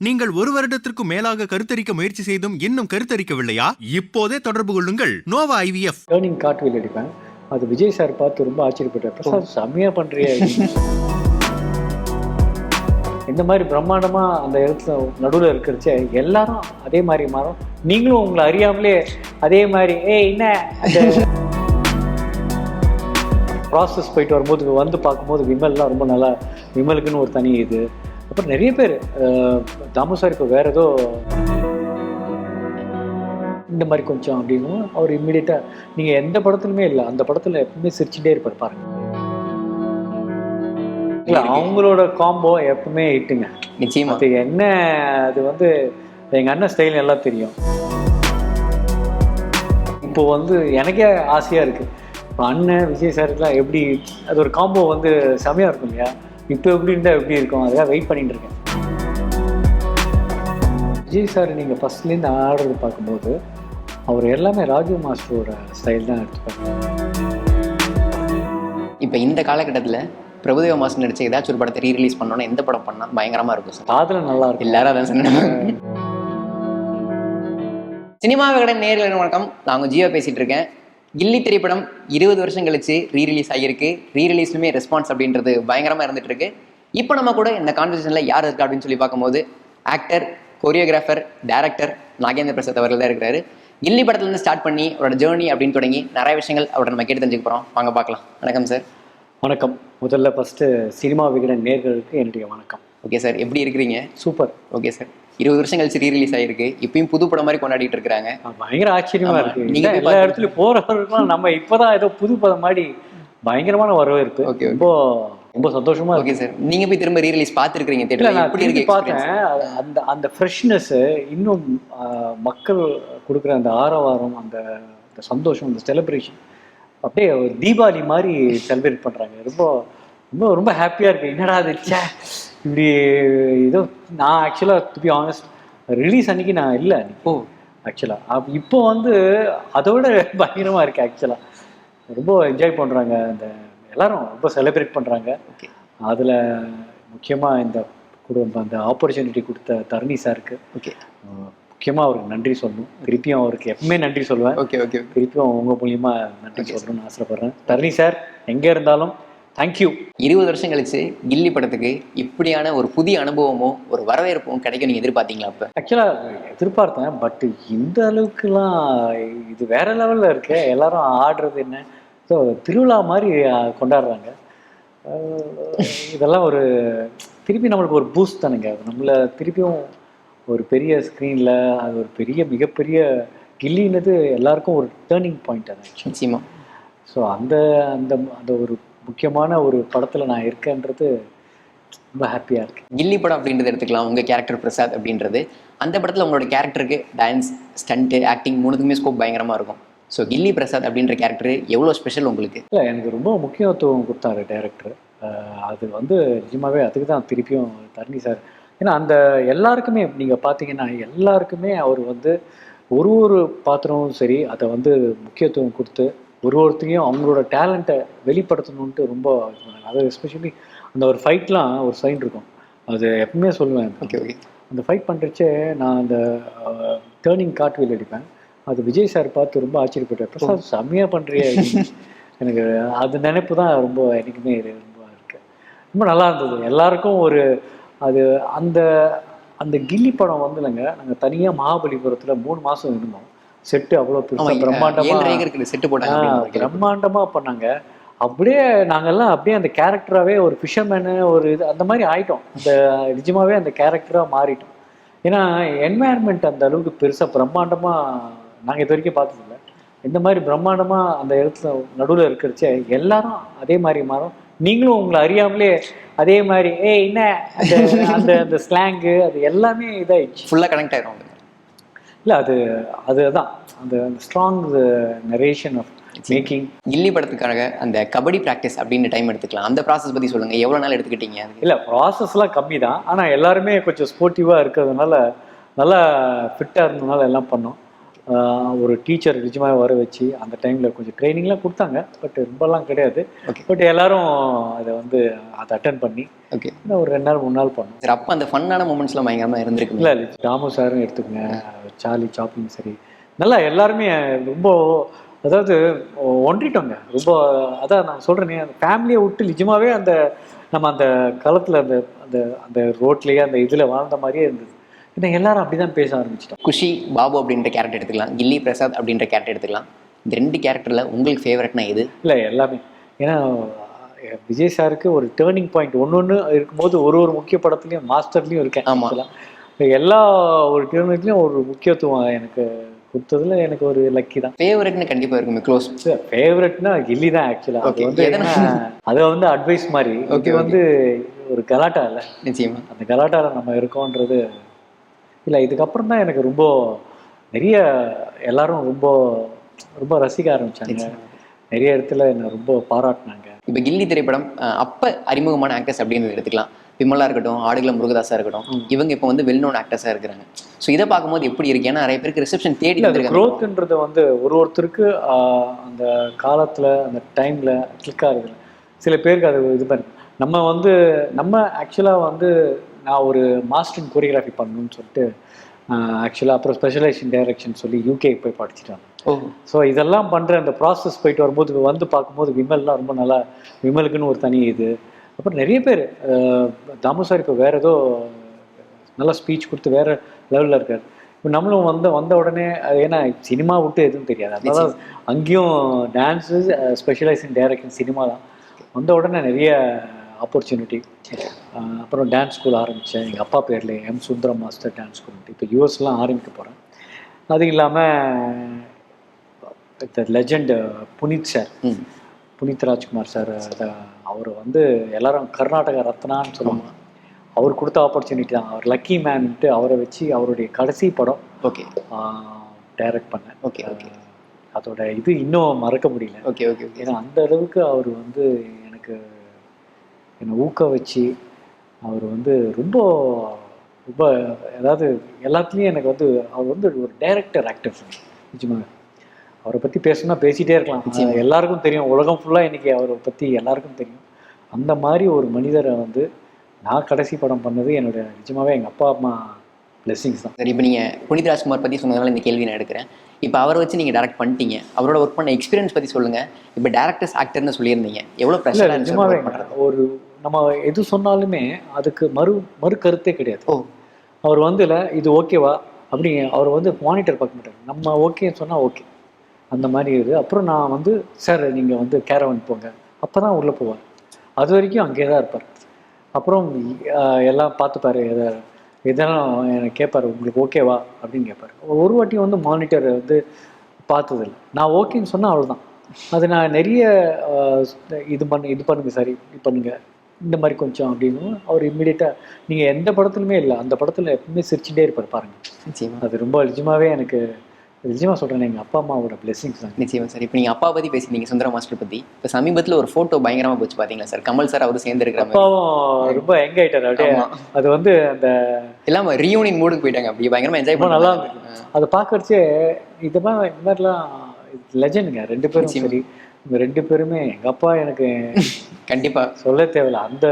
நீங்கள் ஒரு வருடத்திற்கு மேலாக கருத்தரிக்க முயற்சி செய்தும் இன்னும் கருத்தரிக்கவில்லையா? இப்போதே தொடர்பு கொள்ளுங்கள் நோவா IVF. டேர்னிங் கார்ட்வில் அடிப்பேன். அது விஜய் சார் பார்த்து ரொம்ப ஆச்சரியப்பட்டார். பிரசாத் செம்மையா பண்றியா? இந்த மாதிரி பிரம்மாண்டமா அந்த இடத்துல நடுவில் இருக்கிறச்சே எல்லாரும் அதே மாதிரி மாறும். நீங்களும் உங்களை அறியாமலே அதே மாதிரி என்ன அந்த ப்ராசஸ் போயிட்டு வரும்போது வந்து பார்க்கும்போது விமல்லாம் ரொம்ப நல்லா, விமலுக்குன்னு ஒரு தனி இது. அப்புறம் நிறைய பேர் தாமு சார் இப்போ வேற ஏதோ இந்த மாதிரி கொஞ்சம் அப்படின்னு அவர் இம்மிடியட்டா நீங்க எந்த படத்துலுமே இல்லை, அந்த படத்துல எப்பவுமே சிரிச்சுட்டே இருப்பார் பாருங்க. இல்ல அவங்களோட காம்போ எப்பவுமே ஹிட்டுங்க. நிச்சயமா அது என்ன, அது வந்து எங்க அண்ணன் ஸ்டைல் எல்லாம் தெரியும். இப்போ வந்து எனக்கே ஆசையா இருக்கு, இப்போ அண்ணன் விஜய் சாருக்குலாம் எப்படி அது ஒரு காம்போ வந்து செமையா இருக்கும் இல்லையா? இப்போ எப்படி இருந்தால் எப்படி இருக்கும், அதுக்காக வெயிட் பண்ணிட்டு இருக்கேன். விஜய் சார் நீங்கள் ஃபர்ஸ்ட்லேருந்து ஆடுறது பார்க்கும்போது அவர் எல்லாமே ராஜு மாஸ்டரோட ஸ்டைல் தான் எடுத்துப்பாங்க. இப்போ இந்த காலகட்டத்தில் பிரபுதேவா மாஸ்டர் நடிச்ச ஏதாச்சும் ஒரு படத்தை ரீரிலீஸ் பண்ணோன்னா எந்த படம் பண்ணால் பயங்கரமாக இருக்கும் சார்? காதல் நல்லா இருக்கும். எல்லாரும் அதான் சொன்னாங்க. சினிமா விகடன் நேயர்களுக்கு வணக்கம், நான் உங்கள் ஜியோ பேசிகிட்டு இருக்கேன். கில்லி திரைப்படம் 20 வருஷம் கழிச்சு ரீரிலீஸ் ஆகியிருக்கு. ரீரிலீஸ்லுமே ரெஸ்பான்ஸ் அப்படின்றது பயங்கரமாக இருந்துட்டு இருக்கு. இப்போ நம்ம கூட இந்த கான்வர்சேஷனில் யார் இருக்கா அப்படின்னு சொல்லி பார்க்கும்போது actor, choreographer, director Nagendra Prasad அவர்கள் தான் இருக்கிறாரு. கில்லி படத்துலேருந்து ஸ்டார்ட் பண்ணி அவரோட ஜேர்னி அப்படின்னு தொடங்கி நிறைய விஷயங்கள் அவரோட நம்ம கேட்டு தெரிஞ்சுக்க போகிறோம். வாங்க பார்க்கலாம். வணக்கம் சார். வணக்கம். முதல்ல ஃபஸ்ட்டு சினிமா விகடன் நேயர்களுக்கு என்னுடைய வணக்கம். ஓகே சார், எப்படி இருக்கிறீங்க? சூப்பர். ஓகே சார், 20 வருஷம் கழிச்சு ரீரிலீஸ் ஆகிருக்கு. இப்பயும் புது படம் மாதிரி கொண்டாடிட்டு இருக்காங்க. பயங்கர ஆச்சரியமா இருக்கு. நீங்க எல்லா இடத்துலையும் போறவர்களுக்கும் நம்ம இப்போதான் ஏதோ புது படம் மாதிரி பயங்கரமான வரவேற்பு. ஓகே, ரொம்ப ரொம்ப சந்தோஷமா இருக்கு. ஓகே சார், நீங்க போய் திரும்ப ரீரிலீஸ் பார்த்துருக்கீங்க தியேட்டர்ல, எப்படி இருக்கு? பார்த்தேன். அந்த அந்த ஃப்ரெஷ்னஸ் இன்னும் மக்கள் கொடுக்குற அந்த ஆரவாரம், அந்த சந்தோஷம், அந்த செலிப்ரேஷன் அப்படியே தீபாவளி மாதிரி செலிப்ரேட் பண்றாங்க. ரொம்ப ரொம்ப ரொம்ப ஹாப்பியா இருக்கு. என்னடா அது இப்படி ஏதோ நான் ஆக்சுவலாக டு பி ஆனஸ்ட் ரிலீஸ் அன்னைக்கு நான் இல்லை. இப்போ ஆக்சுவலாக இப்போ வந்து அதோட பயங்கரமாக இருக்குது. ஆக்சுவலாக ரொம்ப என்ஜாய் பண்ணுறாங்க, அந்த எல்லாரும் ரொம்ப செலிப்ரேட் பண்ணுறாங்க. ஓகே, அதில் முக்கியமாக இந்த குடும்பம் அந்த ஆப்பர்ச்சுனிட்டி கொடுத்த தரணி சாருக்கு ஓகே முக்கியமாக அவருக்கு நன்றி சொல்லணும். திருப்பியும் அவருக்கு எப்பவுமே நன்றி சொல்லுவேன். ஓகே ஓகே திருப்பியும் உங்கள் மூலியமா நன்றி சொல்லணும்னு ஆசைப்படுறேன். தரணி சார் எங்கே இருந்தாலும் தேங்க்யூ. 20 வருஷம் கழிச்சு கில்லி படத்துக்கு இப்படியான ஒரு புதிய அனுபவமும் ஒரு வரவேற்பும் கிடைக்கும் நீங்க எதிர்பார்த்தீங்களா? அப்ப ஆக்சுவலாக எதிர்பார்த்தேன், பட் இந்த அளவுக்குலாம் இது வேற லெவலில் இருக்கு. எல்லாரும் ஆடுறது என்ன ஸோ திருவிழா மாதிரி கொண்டாடுறாங்க. இதெல்லாம் ஒரு திருப்பி நம்மளுக்கு ஒரு பூஸ்ட் தானுங்க. நம்மளை திருப்பியும் ஒரு பெரிய ஸ்க்ரீனில் அது ஒரு பெரிய மிகப்பெரிய கில்லின்னது எல்லாருக்கும் ஒரு டேர்னிங் பாயிண்ட் அது. நிச்சயமா. ஸோ அந்த அந்த அந்த ஒரு முக்கியமான ஒரு படத்தில் நான் இருக்கேன்றது ரொம்ப ஹாப்பியாக இருக்கு. கில்லி படம் அப்படின்றது எடுத்துக்கலாம். உங்கள் கேரக்டர் பிரசாத் அப்படின்றது, அந்த படத்தில் உங்களோட கேரக்டருக்கு டான்ஸ், ஸ்டண்ட்டு, ஆக்டிங் மூணுக்குமே ஸ்கோப் பயங்கரமாக இருக்கும். ஸோ கில்லி பிரசாத் அப்படின்ற கேரக்டர் எவ்வளோ ஸ்பெஷல் உங்களுக்கு? இல்லை, எனக்கு ரொம்ப முக்கியத்துவம் கொடுத்தாரு டைரக்டர். அது வந்து நிஜமாவே அதுக்கு தான் திருப்பியும் தரணி சார். ஏன்னா அந்த எல்லாருக்குமே நீங்கள் பார்த்தீங்கன்னா எல்லாருக்குமே அவர் வந்து ஒரு ஒரு பாத்திரமும் சரி அதை வந்து முக்கியத்துவம் கொடுத்து ஒருத்தரையும் அவங்களோட டேலண்ட்டை வெளிப்படுத்தணுன்ட்டு ரொம்ப இது பண்ணாங்க. அது எஸ்பெஷலி அந்த ஒரு ஃபைட்லாம் ஒரு சைன் இருக்கும், அது எப்பவுமே சொல்லுவேன். ஓகே ஓகே, அந்த ஃபைட் பண்ணுறச்சே நான் அந்த டேர்னிங் கார்ட்வில் அடிப்பேன். அது விஜய் சார் பார்த்து ரொம்ப ஆச்சரியப்பட்டார். பிரசாத் செம்மையாக பண்ணுறியா? எனக்கு அது நினைப்பு தான் ரொம்ப எனக்குமே ரொம்ப இருக்கு. ரொம்ப நல்லா இருந்தது. எல்லாருக்கும் ஒரு அது அந்த அந்த கில்லி படம் வந்து இல்லைங்க, நாங்கள் தனியாக மகாபலிபுரத்தில் 3 மாதம் இருந்தோம். செட்டு அவ்வளோ பெருசாக பிரம்மாண்டமாக பண்ணாங்க. அப்படியே நாங்கள்லாம் அப்படியே அந்த கேரக்டராகவே ஒரு ஃபிஷர்மேனு ஒரு இது அந்த மாதிரி ஆகிட்டோம். அந்த நிஜமாகவே அந்த கேரக்டராக மாறிட்டோம். ஏன்னா என்வாயர்மெண்ட் அந்த அளவுக்கு பெருசாக பிரம்மாண்டமாக நாங்கள் இது வரைக்கும் பார்த்ததில்ல. இந்த மாதிரி பிரம்மாண்டமாக அந்த இடத்துல நடுவில் இருக்கிறச்சே எல்லாரும் அதே மாதிரி மாறும். நீங்களும் உங்களை அறியாமலே அதே மாதிரி என்ன அந்த அந்த அந்த ஸ்லாங்கு அது எல்லாமே இதாகிடுச்சு, ஃபுல்லாக கனெக்ட் ஆகிடும். இல்லை அது அதுதான் அந்த ஸ்ட்ராங் நரேஷன் ஆஃப் மேக்கிங். கில்லி படத்துக்காக அந்த கபடி ப்ராக்டிஸ் அப்படின்னு டைம் எடுத்துக்கலாம். அந்த ப்ராசஸ் பற்றி சொல்லுங்கள், எவ்வளோ நாள் எடுத்துக்கிட்டீங்க? இல்லை, ப்ராசஸ்லாம் கம்மி தான். ஆனால் எல்லாருமே கொஞ்சம் ஸ்போர்ட்டிவாக இருக்கிறதுனால நல்லா ஃபிட்டாக இருந்ததுனால எல்லாம் பண்ணோம். ஒரு டீச்சர் நிஜமாக வர வச்சு அந்த டைமில் கொஞ்சம் ட்ரைனிங்லாம் கொடுத்தாங்க. பட் ரொம்பலாம் கிடையாது. ஓகே பட் எல்லாரும் அதை வந்து அதை அட்டன் பண்ணி ஓகே இன்னும் ஒரு 2 நாள் 3 நாள் பண்ணோம். சார். அப்போ அந்த ஃபன்னான மூமெண்ட்ஸ்லாம் பயங்கரமாக இருந்திருக்கு. இல்லை தாமு சாரும் எடுத்துக்கோங்க, சார்லி சாப்ளின் சரி, நல்லா எல்லாருமே ரொம்ப அதாவது ஒன்றிட்டோங்க ரொம்ப. அதான் நான் சொல்கிறேனே, அந்த ஃபேமிலியை விட்டு நிஜமாவே அந்த நம்ம அந்த காலத்தில் அந்த அந்த அந்த ரோட்லேயே அந்த இதில் வாழ்ந்த மாதிரியே இருந்தது. ஏன்னா எல்லாரும் அப்படி தான் பேச ஆரம்பிச்சிட்டோம். குஷி, பாபு அப்படின்ற கேரக்டர் எடுத்துக்கலாம், கில்லி பிரசாத் அப்படின்ற கேரக்டர் எடுத்துக்கலாம். இந்த 2 கேரக்டரில் உங்களுக்கு ஃபேவரட்னா எது? இல்லை எல்லாமே. ஏன்னா விஜய் சாருக்கு ஒரு டேர்னிங் பாயிண்ட் ஒன்று இருக்கும்போது ஒரு முக்கிய படத்துலையும் மாஸ்டர்லேயும் இருக்கேன். ஆமாம். எல்லா ஒரு டேர்னிங்லேயும் ஒரு முக்கியத்துவம் எனக்கு கொடுத்ததுல எனக்கு ஒரு லக்கி தான். ஃபேவரட்னு கண்டிப்பாக இருக்குமே க்ளோஸ். ஃபேவரட்னா கில்லி தான் ஆக்சுவலாக. அது வந்து அதை வந்து அட்வைஸ் மாதிரி. ஓகே வந்து ஒரு கலாட்டா இல்லை நிச்சயமா. அந்த கலாட்டாவில் நம்ம இருக்கோன்றது இல்லை. இதுக்கப்புறம் தான் எனக்கு ரொம்ப நிறைய எல்லாரும் ரொம்ப ரொம்ப ரசிக்க ஆரம்பிச்சாங்க. நிறைய இடத்துல என்னை ரொம்ப பாராட்டினாங்க. இப்போ கில்லி திரைப்படம் அப்போ அறிமுகமான ஆக்டர்ஸ் அப்படின்னு எடுத்துக்கலாம். விமலா இருக்கட்டும், ஆடுகளம் முருகதாஸா இருக்கட்டும், இவங்க இப்போ வந்து வெல் நோன் ஆக்டர்ஸாக இருக்கிறாங்க. ஸோ இதை பார்க்கும்போது எப்படி இருக்கு? ஏன்னா நிறைய பேருக்கு ரிசப்ஷன் தேடி வந்துருக்காங்க. க்ரோத்ன்றது வந்து ஒருத்தருக்கு அந்த காலத்தில் அந்த டைமில் கிளிக் ஆகுது. சில பேருக்கு அது இது பண்ணு. நம்ம வந்து நம்ம ஆக்சுவலாக வந்து நான் ஒரு மாஸ்டர் கொரியோகிராஃபி பண்ணணும்னு சொல்லிட்டு ஆக்சுவலாக அப்புறம் ஸ்பெஷலைசேஷன் டைரக்ஷன் சொல்லி யூகே போய் படிச்சுட்டாங்க. ஸோ இதெல்லாம் பண்ணுற அந்த ப்ராசஸ் போயிட்டு வரும்போது வந்து பார்க்கும்போது விமல்லாம் ரொம்ப நல்லா, விமலுக்குன்னு ஒரு தனி இது. அப்புறம் நிறைய பேர் தாமு சார் இப்போ வேறு ஏதோ நல்லா ஸ்பீச் கொடுத்து வேறு லெவலில் இருக்கார். இப்போ நம்மளும் வந்த உடனே அது ஏன்னா சினிமா விட்டு எதுவும் தெரியாது. அதனால அங்கேயும் டான்ஸு ஸ்பெஷலைசேஷன் டைரக்ஷன் சினிமா தான். வந்த உடனே நிறைய ஆப்பர்ச்சுனிட்டி. அப்புறம் டான்ஸ் ஸ்கூல் ஆரம்பித்தேன் எங்கள் அப்பா பேரில், M Sundaram master dance school. இப்போ யூஎஸ்லாம் ஆரம்பிக்க போகிறேன். அது இல்லாமல் legend Puneeth sir, Puneeth Rajkumar sir, அவர் வந்து எல்லாரும் கர்நாடகா ரத்னான்னு சொல்லுவாங்க. அவர் கொடுத்த ஆப்பர்ச்சுனிட்டி தான். அவர் லக்கி மேன்ட்டு அவரை வச்சு அவருடைய கடைசி படம் ஓகே டைரக்ட் பண்ணேன். ஓகே ஓகே அதோட இது இன்னும் மறக்க முடியல. ஓகே ஓகே ஏன்னா அந்த அளவுக்கு அவர் வந்து எனக்கு என்னை ஊக்க வச்சு அவர் வந்து ரொம்ப ரொம்ப அதாவது எல்லாத்துலேயும் எனக்கு வந்து அவர் வந்து ஒரு டைரக்டர் ஆக்டர் நிச்சயமாக. அவரை பற்றி பேசணும்னா பேசிகிட்டே இருக்கலாம். எல்லாருக்கும் தெரியும், உலகம் ஃபுல்லாக இன்றைக்கி அவரை பற்றி எல்லாருக்கும் தெரியும். அந்த மாதிரி ஒரு மனிதரை வந்து நான் கடைசி படம் பண்ணது என்னோட நிஜமாகவே எங்கள் அப்பா அம்மா பிளெஸிங்ஸ் தான். சரி, இப்போ நீங்கள் புனித் ராஜ்குமார் பற்றி சொன்னதுனால இந்த கேள்வி நான் எடுக்கிறேன். இப்போ அவரை வச்சு நீங்கள் டேரக்ட் பண்ணிட்டீங்க, அவரோட ஒர்க் பண்ண எக்ஸ்பீரியன்ஸ் பற்றி சொல்லுங்கள். இப்போ டேரக்டர்ஸ் ஆக்டர்னு சொல்லியிருந்தீங்க, எவ்வளோ ப்ரெஷர்? நிஜமாகவே ஒரு நம்ம எது சொன்னாலுமே அதுக்கு மறு கருத்தே கிடையாது. அவர் வந்து இல்லை இது ஓகேவா அப்படி அவர் வந்து மானிட்டர் பார்க்க மாட்டார். நம்ம ஓகேன்னு சொன்னால் ஓகே அந்த மாதிரி இது. அப்புறம் நான் வந்து சார் நீங்கள் வந்து கேரவன் போங்க, அப்போ தான் உள்ளே போவார். அது வரைக்கும் அங்கேயே தான் இருப்பார். அப்புறம் எல்லாம் பார்த்துப்பார், இதெல்லாம் எனக்கு கேட்பார், உங்களுக்கு ஓகேவா அப்படின்னு கேட்பார். ஒரு வாட்டி வந்து மானிட்டர் வந்து பார்த்ததில்லை. நான் ஓகேன்னு சொன்னால் அவ்வளோதான். அது நான் நிறைய இது பண்ணுங்க சார், இது பண்ணுங்க இந்த மாதிரி கொஞ்சம் அப்படின்னு அவர் இம்மிடியட்டாக. நீங்கள் எந்த படத்துலையுமே இல்லை, அந்த படத்தில் எப்பவுமே சிரிச்சுட்டே இருப்பார் பாருங்கள். நிச்சயமாக அது ரொம்ப நிஜமாகவே எனக்கு நிஜமாக சொல்கிறேன், எங்கள் அப்பா அம்மாவோட பிளெஸிங்ஸ் தான். நிச்சயமாக சார். இப்போ நீங்கள் அப்பா பற்றி பேசியிருந்தீங்க, சுந்தரம் மாஸ்டர் பற்றி. இப்போ சமீபத்தில் ஒரு ஃபோட்டோ பயங்கரமாக போச்சு பார்த்தீங்களா சார்? கமல் சார் அவரும் சேர்ந்துருக்கிற அப்பாவும் ரொம்ப யங் ஆகிட்டார் அப்படியே. அது வந்து அந்த எல்லாம் ரீயூனியன் மூடுக்கு போயிட்டாங்க, அப்படியே பயங்கரமாக என்ஜாய் பண்ண நல்லா இருந்துச்சு. அதை பார்க்கறச்சே இந்த மாதிரிலாம் லெஜண்டுங்க 2 பேரும். சரி, இவங்க 2 பேருமே எங்கள் அப்பா எனக்கு கண்டிப்பாக சொல்ல தேவையில்லை. அந்த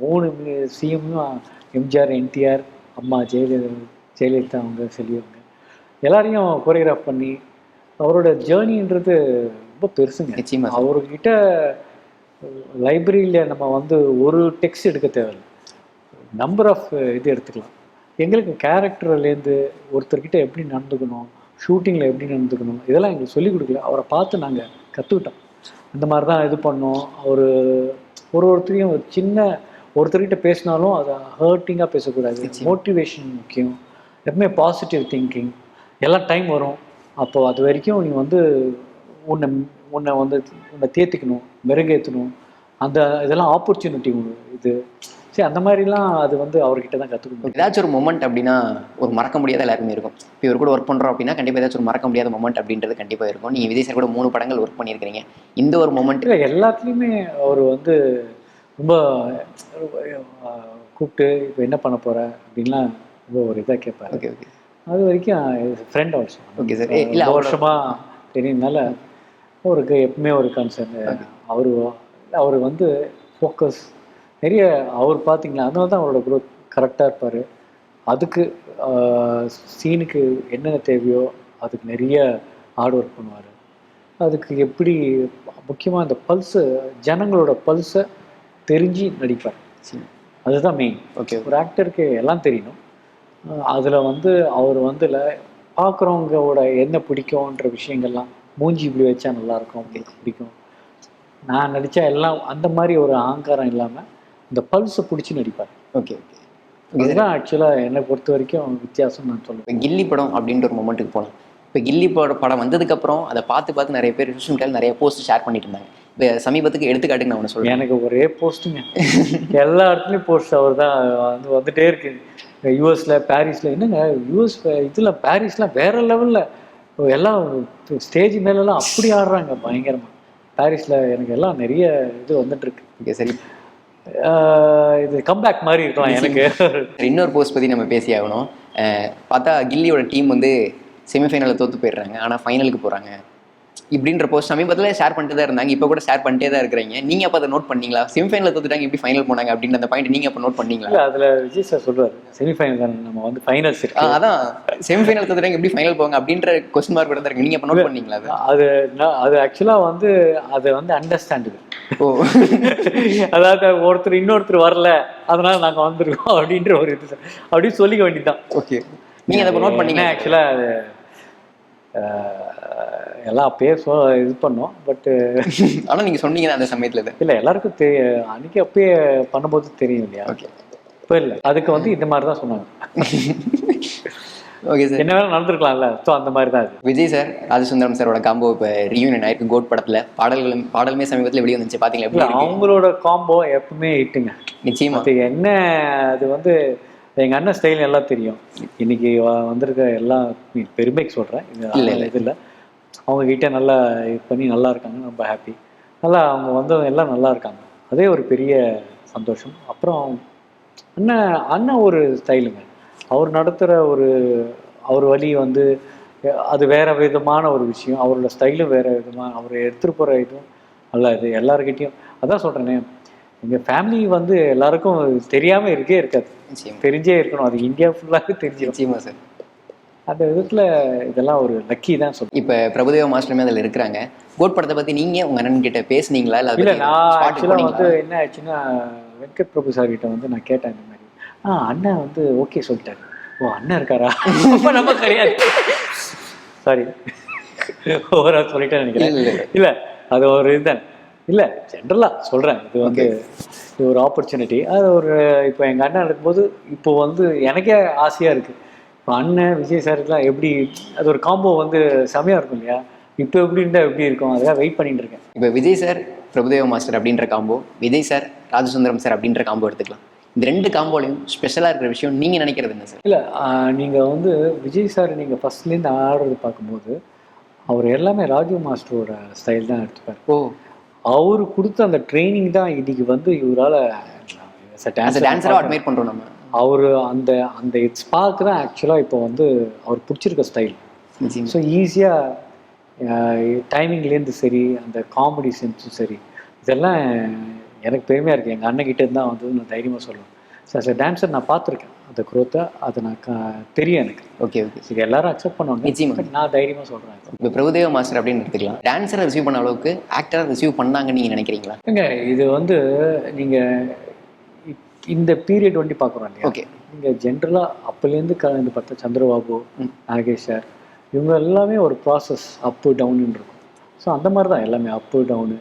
3 சிஎம்மும் எம்ஜிஆர், என்டிஆர், அம்மா ஜெயலலிதா அவங்க செல்வியவங்க எல்லாரையும் கோரியோகிராஃப் பண்ணி அவரோட ஜேர்னின்றது ரொம்ப பெருசுங்க. நிச்சயமாக அவர்கிட்ட லைப்ரரியில் நம்ம வந்து ஒரு டெக்ஸ்ட் எடுக்க தேவையில்லை, நம்பர் ஆஃப் இது எடுத்துக்கலாம். எங்களுக்கு கேரக்டர்லேருந்து ஒருத்தர்கிட்ட எப்படி நடந்துக்கணும், ஷூட்டிங்கில் எப்படி நடந்துக்கணும், இதெல்லாம் எங்களுக்கு சொல்லிக் கொடுக்கல. அவரை பார்த்து நாங்கள் கற்றுக்கிட்டோம். அந்த மாதிரி தான் இது பண்ணோம். ஒருத்தரையும் ஒரு சின்ன ஒருத்தர்கிட்ட பேசினாலும் அதை ஹர்ட்டிங்காக பேசக்கூடாது. மோட்டிவேஷன் முக்கியம், எப்பவுமே பாசிட்டிவ் திங்கிங். எல்லாம் டைம் வரும், அப்போது அது வரைக்கும் நீ வந்து உன்னை தேர்த்திக்கணும், மெருகேற்றணும். அந்த இதெல்லாம் ஆப்பர்ச்சுனிட்டி இது. சரி, அந்த மாதிரிலாம் அது வந்து அவர்கிட்ட தான் கற்றுக்கணும். ஏதாச்சும் ஒரு மொமெண்ட் அப்படின்னா ஒரு மறக்க முடியாத எல்லாருமே இருக்கும். இப்போ இவர் கூட ஒர்க் பண்ணுறோம் அப்படின்னா கண்டிப்பாக ஏதாச்சும் ஒரு மறக்க முடியாத மொமெண்ட் அப்படின்றது கண்டிப்பாக இருக்கும். நீங்கள் விஜய் சார் கூட 3 படங்கள் ஒர்க் பண்ணியிருக்கிறீங்க. இந்த ஒரு மொமெண்ட் இல்லை, எல்லாத்துலேயுமே அவர் வந்து ரொம்ப கூப்பிட்டு இப்போ என்ன பண்ண போகிற அப்படின்லாம் ரொம்ப ஒரு இதாக கேட்பார். Okay okay. அது வரைக்கும் ஃப்ரெண்ட் ஆல்சோ. Okay sir. இல்ல ரொம்ப அவரோட வருஷமாக தெரியுதுனால அவருக்கு எப்பவுமே ஒரு கன்சர்ன். அவர் அவர் வந்து ஃபோக்கஸ் நிறைய அவர் பார்த்தீங்களா, அதனால தான் அவரோட குரோத் கரெக்டாக இருப்பார். அதுக்கு சீனுக்கு என்னென்ன தேவையோ அதுக்கு நிறைய ஹார்ட் ஒர்க் பண்ணுவார். அதுக்கு எப்படி முக்கியமாக இந்த பல்ஸு, ஜனங்களோட பல்ஸை தெரிஞ்சு நடிப்பார். அதுதான் மெயின். ஓகே. ஒரு ஆக்டருக்கு எல்லாம் தெரியணும். அதில் வந்து அவர் வந்து பார்க்குறவங்களோட என்ன பிடிக்கும்ன்ற விஷயங்கள்லாம், மூஞ்சி இப்படி வச்சா நல்லாயிருக்கும், அவங்களுக்கு பிடிக்கும், நான் நடித்தா எல்லாம் அந்த மாதிரி ஒரு அகங்காரம் இல்லாமல் இந்த பல்ஸை பிடிச்சி நடிப்பார். Okay okay. இதுதான் ஆக்சுவலாக என்னை பொறுத்த வரைக்கும் வித்தியாசம் நான் சொல்லுவேன். இப்போ கில்லி படம் அப்படின்ற ஒரு மொமெண்ட்டுக்கு போகலாம். இப்போ கில்லி படம் வந்ததுக்கப்புறம் அதை பார்த்து நிறைய பேர் சோஷியல் மீடியாவில் நிறைய போஸ்ட் ஷேர் பண்ணிட்டு இருந்தாங்க. இப்போ சமீபத்துக்கு எடுத்துக்காட்டுக்கு நான் ஒன்று சொல்கிறேன். எனக்கு ஒரே போஸ்ட்டுங்க, எல்லா இடத்துலையும் போஸ்ட் அவர் தான் வந்துட்டே இருக்கு. யூஎஸில், பாரிஸில், என்னங்க யூஎஸ் இதில் பாரிஸ்லாம் வேற லெவலில் எல்லாம் ஸ்டேஜ் மேலெல்லாம் அப்படி ஆடுறாங்க பயங்கரமாக. பாரிஸில் எனக்கு எல்லாம் நிறைய இது வந்துட்டு இருக்கு. ஓகே சரி. இது கம்பேக் மாதிரி இருக்கலாம் எனக்கு. இன்னொரு போஸ்ட் பற்றி நம்ம பேசி ஆகணும். பார்த்தா கில்லியோட டீம் வந்து செமிஃபைனலில் தோற்று போயிடுறாங்க, ஆனால் ஃபைனலுக்கு போகிறாங்க இப்படின்ற போஸ்ட் சமீபத்தில் ஷேர் பண்ணிட்டு தான் இருந்தாங்க. இப்போ கூட ஷேர் பண்ணிட்டே தான் இருக்கிறீங்க. நீங்கள் அப்போ அதை நோட் பண்ணீங்களா? செமிஃபைனலில் தோத்துட்டாங்க, எப்படி ஃபைனல் போனாங்க அப்படின்ற அந்த பாயிண்ட் நீங்கள் அப்போ நோட் பண்ணீங்களா? இல்லை, அதில் விஜய் சார் சொல்லுவார் செமிஃபைனல் தானே, நம்ம வந்து ஃபைனல்ஸ் இருக்கு. அதான் செமிஃபைனல் தோத்துட்டாங்க எப்படி ஃபைனல் போவாங்க அப்படின்ற கொஸ்டின் மார்க் கூட தான் இருக்கு. நீங்கள் அப்போ நோட் பண்ணீங்களா? அது ஆக்சுவலாக வந்து அதை வந்து அண்டர்ஸ்டாண்டுது. ஓ, அதாவது ஒருத்தர் இன்னொருத்தர் வரல அதனால நாங்கள் வந்திருக்கோம் அப்படின்ற ஒரு இது அப்படின்னு சொல்லிக்க வேண்டியதுதான். ஓகே. நீங்கள் அதை நோட் பண்ணீங்க? ஆக்சுவலாக அது எல்லாம் அப்பயே இது பண்ணோம். பட்டு ஆனால் நீங்கள் சொன்னீங்க அந்த சமயத்தில் இது இல்லை, எல்லாருக்கும் அன்னைக்கு அப்பயே பண்ணும்போது தெரியும் இல்லையா? ஓகே. இப்போ இல்லை, அதுக்கு வந்து இந்த மாதிரி தான் சொன்னாங்க. Okay sir. என்ன வேலை நடந்திருக்கலாம்ல, ஸோ அந்த மாதிரி தான் அது. விஜய் சார் ராஜசுந்தரம் சாரோட காம்போ இப்போ ரீயூனியன் ஆயிருக்கு கோட் படத்தில். பாடலுமே சமீபத்தில் வெளியே வந்துச்சு, பார்த்தீங்களா? இல்லை, அவங்களோட காம்போ எப்பவுமே ஹிட்டுங்க. நிச்சயமா. அது என்ன, அது வந்து எங்கள் அண்ணன் ஸ்டைல் எல்லாம் தெரியும். இன்னைக்கு வந்திருக்க எல்லாம் பெருமைக்கு சொல்கிறேன், இது இல்லை, அவங்கக்கிட்ட நல்லா இது பண்ணி நல்லா இருக்காங்க, ரொம்ப ஹாப்பி. நல்லா அவங்க வந்தவங்க எல்லாம் நல்லா இருக்காங்க, அதே ஒரு பெரிய சந்தோஷம். அப்புறம் அண்ணன் ஒரு ஸ்டைலுங்க, அவர் நடத்துகிற அவர் வழி வந்து அது வேறு விதமான ஒரு விஷயம். அவரோட ஸ்டைலும் வேறு விதமாக, அவர் எடுத்துகிட்டு போகிற இதுவும் நல்லா இது எல்லாருக்கிட்டையும். அதான் சொல்கிறேனே, எங்கள் ஃபேமிலி வந்து எல்லாருக்கும் தெரியாமல் இருக்காது, தெரிஞ்சே இருக்கணும். அது இந்தியா ஃபுல்லாக தெரிஞ்சிடும். நிச்சயமா சார். அந்த விதத்தில் இதெல்லாம் ஒரு லக்கி தான் சொல்லுவேன். இப்போ பிரபுதேவா மாஸ்டருமே அதில் இருக்கிறாங்க. கோட் படத்தை பற்றி நீங்கள் உங்கள் அண்ணன் கிட்ட பேசுனீங்களா? இல்லை, நான் ஆக்சுவலாக வந்து என்ன ஆச்சுன்னா, வெங்கட் பிரபு சார் கிட்ட வந்து நான் கேட்டேன் இந்த மாதிரி. அண்ணன் வந்து ஓகே சொல்லிட்டாரு. ஓ, அண்ணன் இருக்காரா? நம்ம கிடையாது, சாரி ஓவரா சொல்லிட்டேன் நினைக்கிறேன். இல்லை, அது ஒரு இதுதான். இல்லை, ஜென்ரலாக சொல்கிறேன், இது வந்து இது ஒரு ஆப்பர்ச்சுனிட்டி. அது ஒரு இப்போ எங்கள் அண்ணன் இருக்கும்போது இப்போ வந்து எனக்கே ஆசையாக இருக்குது. இப்போ அண்ணன் விஜய் சாருக்குலாம் எப்படி அது ஒரு காம்போ வந்து செமையாக இருக்கும் இல்லையா? இப்போ எப்படி இருந்தால் எப்படி இருக்கும், அதெல்லாம் வெயிட் பண்ணிட்டு இருக்கேன். இப்போ விஜய் சார் பிரபுதேவா மாஸ்டர் அப்படின்ற combo, Vijay sir Rajasundaram sir அப்படின்ற காம்போ எடுத்துக்கலாம். இந்த ரெண்டு காம்போலையும் ஸ்பெஷலாக இருக்கிற விஷயம் நீங்கள் நினைக்கிறது என்ன சார்? இல்லை, நீங்கள் வந்து விஜய் சார் நீங்கள் ஃபஸ்ட்லேருந்து ஆடுறது பார்க்கும்போது அவர் எல்லாமே ராஜு மாஸ்டரோட ஸ்டைல் தான் எடுத்துப்பார். ஓ, அவரு கொடுத்த அந்த ட்ரைனிங் தான் இன்னைக்கு வந்து இவரால் டான்ஸராக அட்மையர் பண்ணுறோம் நம்ம. அவர் அந்த அந்த ஸ்பார்க் தான் ஆக்சுவலாக இப்போ வந்து அவர் பிடிச்சிருக்க ஸ்டைல். ஸோ ஈஸியாக டைமிங்லேருந்து சரி, அந்த காமெடி சென்ஸும் சரி, இதெல்லாம் எனக்கு பெருமையாக இருக்குது. எங்கள் அண்ணன்கிட்ட தான் வந்து நான் தைரியமாக சொல்லுவேன். சார் டான்ஸர் நான் பார்த்துருக்கேன், அந்த குரோத்தை, அதை நான் தெரியும் எனக்கு. Okay okay. இது எல்லாரும் அக்செப்ட் பண்ணுவாங்க, நிச்சயமாக. நான் தைரியமாக சொல்கிறேன். இப்போ பிரபுதேவா மாஸ்டர் அப்படின்னு எடுத்துக்கலாம். டான்ஸரை ரிசீவ் பண்ண அளவுக்கு ஆக்டராக ரிசீவ் பண்ணாங்கன்னு நீங்கள் நினைக்கிறீங்களா? இது வந்து நீங்கள் இந்த பீரியட் வண்டி பார்க்குறோம் இல்லையா? ஓகே. நீங்கள் ஜென்ரலாக அப்போலேருந்து கலந்து பார்த்தா சந்திரபாபு, நாகேஷ் சார், இவங்க எல்லாமே ஒரு ப்ராசஸ் அப்பு டவுனுன்னு இருக்கும். ஸோ அந்த மாதிரி தான் எல்லாமே அப்பு டவுனு.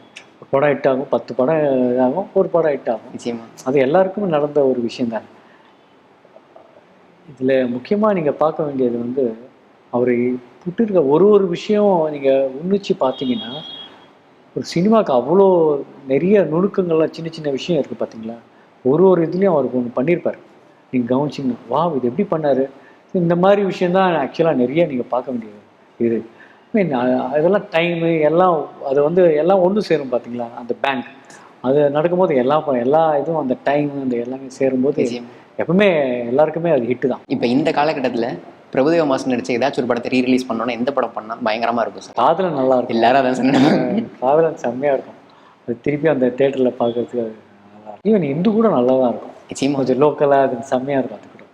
படம் ஹிட் ஆகும், 10 படம் ஆகும், ஒரு படம் ஹிட் ஆகும். நிச்சயமா. அது எல்லாருக்குமே நடந்த ஒரு விஷயம் தான். இதில் முக்கியமாக நீங்கள் பார்க்க வேண்டியது வந்து அவர் விட்டுருக்க ஒரு விஷயம் நீங்கள் உன்னிச்சு பார்த்தீங்கன்னா, ஒரு சினிமாவுக்கு அவ்வளோ நிறைய நுணுக்கங்கள்லாம் சின்ன சின்ன விஷயம் இருக்குது பார்த்தீங்களா? ஒரு இதுலேயும் அவருக்கு ஒன்று பண்ணியிருப்பார். நீங்கள் கவனிச்சிங்கன்னா, வா இது எப்படி பண்ணார், இந்த மாதிரி விஷயந்தான் ஆக்சுவலாக நிறைய நீங்கள் பார்க்க வேண்டியது. இது அதெல்லாம் டைமு எல்லாம், அது வந்து எல்லாம் ஒன்று சேரும் பார்த்தீங்களா? அந்த பேங்க் அது நடக்கும்போது எல்லா இதுவும் அந்த டைமு அந்த எல்லாமே சேரும்போது எப்பவுமே எல்லாருக்குமே அது ஹிட்டு தான். இப்போ இந்த காலகட்டத்தில் பிரபுதேவா மாஸ்டர் நடிச்ச ஏதாச்சும் ஒரு படத்தை ரீரிலீஸ் பண்ணோன்னா எந்த படம் பண்ணால் பயங்கரமாக இருக்கும் சார்? காதலன் நல்லா இருக்கும். எல்லாரும் அதான் சொன்னாங்க. காதலன் செம்மையாக இருக்கும். அது திருப்பி அந்த தேட்டரில் பார்க்கறதுக்கு அது நல்லா இருக்கும். ஈவன் இந்து கூட நல்லா தான் இருக்கும். நிச்சயமா கொஞ்சம் லோக்கலாக அது செம்மையாக இருக்கும் அது கூட.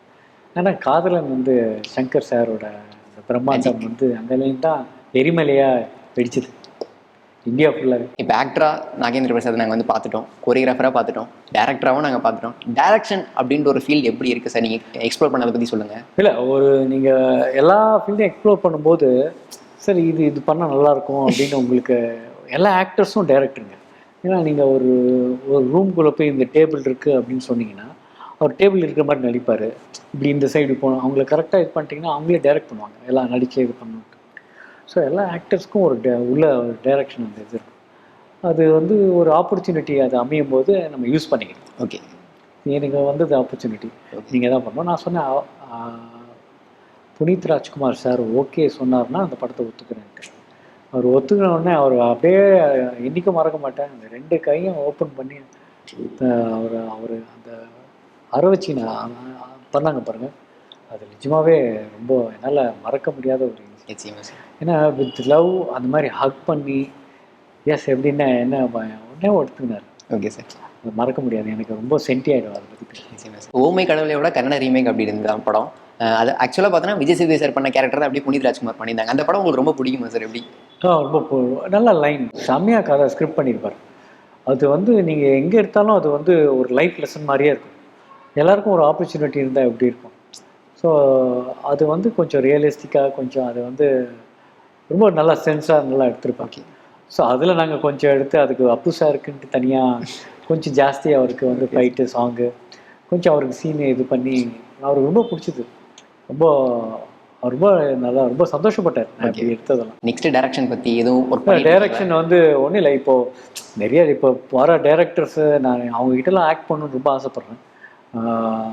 ஏன்னா காதலன் வந்து சங்கர் சாரோட அந்த பிரம்மாண்டம் வந்து அங்கேயும் தான் எரிமலையாக வெடிச்சது இந்தியா ஃபுல்லாகவே. இப்போ ஆக்டராக நாகேந்திர பிரசாத் நாங்கள் வந்து பார்த்துட்டோம், கொரியோகிராஃபராக பார்த்துட்டோம், டேரக்டராகவும் நாங்கள் பார்த்துட்டோம். டேரக்ஷன் அப்படின்ற ஒரு ஃபீல்டு எப்படி இருக்குது சார்? நீங்கள் எக்ஸ்ப்ளோர் பண்ணதை பற்றி சொல்லுங்கள். இல்லை, ஒரு நீங்கள் எல்லா ஃபீல்டையும் எக்ஸ்ப்ளோர் பண்ணும்போது சரி இது பண்ணால் நல்லாயிருக்கும் அப்படின்னு உங்களுக்கு எல்லா ஆக்டர்ஸும் டைரக்டருங்க. ஏன்னா நீங்கள் ஒரு ரூம்குள்ளே போய் இந்த டேபிள் இருக்குது அப்படின்னு சொன்னீங்கன்னா அவர் டேபிள் இருக்கிற மாதிரி நடிப்பார். இப்படி இந்த சைடு போகணும், அவங்கள கரெக்டாக இது பண்ணிட்டீங்கன்னா அவங்களே டைரக்ட் பண்ணுவாங்க, எல்லாம் நடிச்சே இது பண்ணணும். ஸோ எல்லா ஆக்டர்ஸ்க்கும் உள்ள ஒரு டைரக்ஷன் அந்த இது இருக்கும். அது வந்து ஒரு ஆப்பர்ச்சுனிட்டி அது அமையும் போது நம்ம யூஸ் பண்ணிக்கணும். ஓகே, எனக்கு வந்தது ஆப்பர்ச்சுனிட்டி நீங்கள் தான் பண்ணணும். நான் சொன்னேன் புனித் ராஜ்குமார் சார் ஓகே சொன்னார்னா அந்த படத்தை ஒத்துக்கிறேன்ட்டு. அவர் ஒத்துக்கின உடனே அவர் அப்படியே என்றைக்கும் மறக்க மாட்டேன். அந்த 2 கையும் ஓப்பன் பண்ணி அவர் அந்த அரைவச்சி பண்ணாங்க பாருங்கள். அது நிஜமாகவே ரொம்ப என்னால் மறக்க முடியாத ஒரு நிச்சயமா சார். ஏன்னா வித் லவ் அந்த மாதிரி ஹக் பண்ணி எஸ் எப்படின்னா என்ன உடனே ஒத்துக்கினார். ஓகே சார், அது மறக்க முடியாது. எனக்கு ரொம்ப சென்டி ஆகிடும் அதை பற்றி. நிச்சயமா சார். ஓமை கடவுளையோட கன்னட ரீமேக் அப்படி இருந்த படம் அது ஆக்சுவலாக பார்த்தோன்னா விஜய் சேதுபதி சார் பண்ண கேரக்டர் தான் அப்படியே புனித் ராஜ்குமார் பண்ணியிருந்தாங்க. அந்த படம் உங்களுக்கு ரொம்ப பிடிக்குமா சார்? எப்படி? ரொம்ப நல்ல லைன், செம்மையாக கதை ஸ்கிரிப்ட் பண்ணியிருப்பார். அது வந்து நீங்கள் எங்கே எடுத்தாலும் அது வந்து ஒரு லைஃப் லெசன் மாதிரியே இருக்கும். எல்லாருக்கும் ஒரு ஆப்பர்ச்சுனிட்டி இருந்தால் எப்படி இருக்கும். ஸோ அது வந்து கொஞ்சம் ரியலிஸ்டிக்காக கொஞ்சம் அது வந்து ரொம்ப நல்லா சென்ஸாக நல்லா எடுத்திருப்பாங்க. ஸோ அதில் நாங்கள் கொஞ்சம் எடுத்து அதுக்கு அப்பு சாருக்குன்ட்டு தனியாக கொஞ்சம் ஜாஸ்தி அவருக்கு வந்து ஃபைட்டு சாங்கு கொஞ்சம் அவருக்கு சீனு இது பண்ணி அவருக்கு ரொம்ப பிடிச்சிது. ரொம்ப நல்லா ரொம்ப சந்தோஷப்பட்டார் அப்படி எடுத்ததெல்லாம். நெக்ஸ்ட் டைரக்ஷன் பற்றி எதுவும் டைரக்ஷன் வந்து ஒன்றும் இல்லை. இப்போது நிறைய இப்போ வர டைரக்டர்ஸு நான் அவங்ககிட்டலாம் ஆக்ட் பண்ணணுன்னு ரொம்ப ஆசைப்பட்றேன்.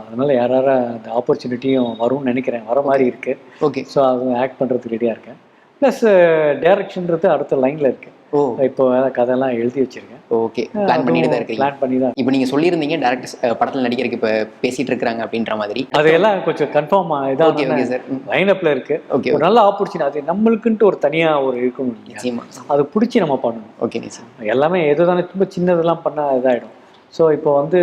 அதனால் யாரார அந்த ஆப்பர்ச்சுனிட்டியும் வரும்னு நினைக்கிறேன், வர மாதிரி இருக்குது. ஓகே, ஸோ அது ஆக்ட் பண்ணுறதுக்கு ரெடியாக இருக்கேன். ப்ளஸ் டைரக்ஷன்றது அடுத்த லைனில் இருக்குது. இப்போ கதையெல்லாம் எழுதி வச்சிருக்கேன். ஓகே, பிளான் பண்ணிட்டு தான் இருக்கீங்க. பிளான் பண்ணி தான். இப்போ நீங்கள் சொல்லியிருந்தீங்க டேரக்டர்ஸ் படத்தில் நடிக்கிறதுக்கு இப்போ பேசிட்டு இருக்காங்க அப்படின்ற மாதிரி. அதையெல்லாம் கொஞ்சம் கன்ஃபார்ம் இதாக ஓகே ஓகே சார், லைனப்பில் இருக்குது. ஓகே, ஒரு நல்ல ஆப்பர்ச்சுனிட்டி. அது நம்மளுக்குன்ட்டு ஒரு தனியாக ஒரு இருக்கணும். நிச்சயமா அதை பிடிச்சி நம்ம பண்ணணும். ஓகே, நிச்சயம். எல்லாமே எது தானே ரொம்ப சின்னதெல்லாம் பண்ணால் இதாகிடும். ஸோ இப்போ வந்து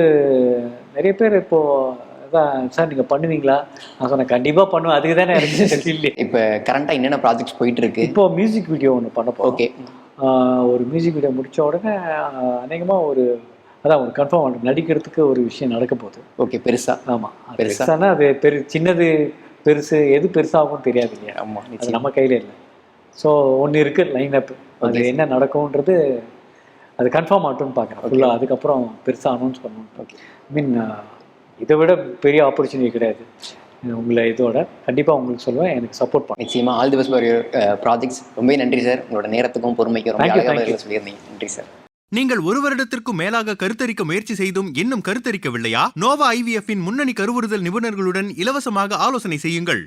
நிறைய பேர் இப்போது அதான் சார் நீங்கள் பண்ணுவீங்களா? நான் சொன்னேன் கண்டிப்பாக பண்ணுவேன். அதுக்கு தானே எனக்கு இல்லை. இப்போ கரண்ட்டாக என்னென்ன ப்ராஜெக்ட்ஸ் போயிட்டு இருக்கு? இப்போ மியூசிக் வீடியோ ஒன்று பண்ணப்போ. ஓகே, ஒரு மியூசிக் வீடியோ முடித்த உடனே அநேகமாக ஒரு கன்ஃபார்ம் நடிக்கிறதுக்கு ஒரு விஷயம் நடக்க போகுது. ஓகே, பெருசா? ஆமாம், பெருசானா அது சின்னது பெருசு எது பெருசாகும் தெரியாது இல்லையா? ஆமாம், அது நம்ம கையில் இல்லை. ஸோ ஒன்று இருக்குது லைன் அப். அது என்ன நடக்கும்ன்றது அது கன்ஃபார்ம் ஆகட்டும்னு பார்க்குறேன் ஃபுல்லாக. அதுக்கப்புறம் பெருசாக அனௌன்ஸ் பண்ணணும். ஓகே, மீன் இதை விட பெரிய ஆப்பர்ச்சுனிட்டி கிடையாது. உங்களை இதோட கண்டிப்பாக உங்களுக்கு சொல்லுவேன், எனக்கு சப்போர்ட் பண்ண. நிச்சயமாக. All the best for your projects. ரொம்ப நன்றி சார், உங்களோட நேரத்துக்கும் பொறுமைக்கும் ரொம்ப அழகாக சொல்லியிருந்தீங்க. நன்றி சார். நீங்கள் 1 வருடத்திற்கும் மேலாக கருத்தரிக்க முயற்சி செய்தும் இன்னும் கருத்தரிக்கவில்லையா? நோவா IVF-இன் முன்னணி கருவுறுதல் நிபுணர்களுடன் இலவசமாக ஆலோசனை செய்யுங்கள்.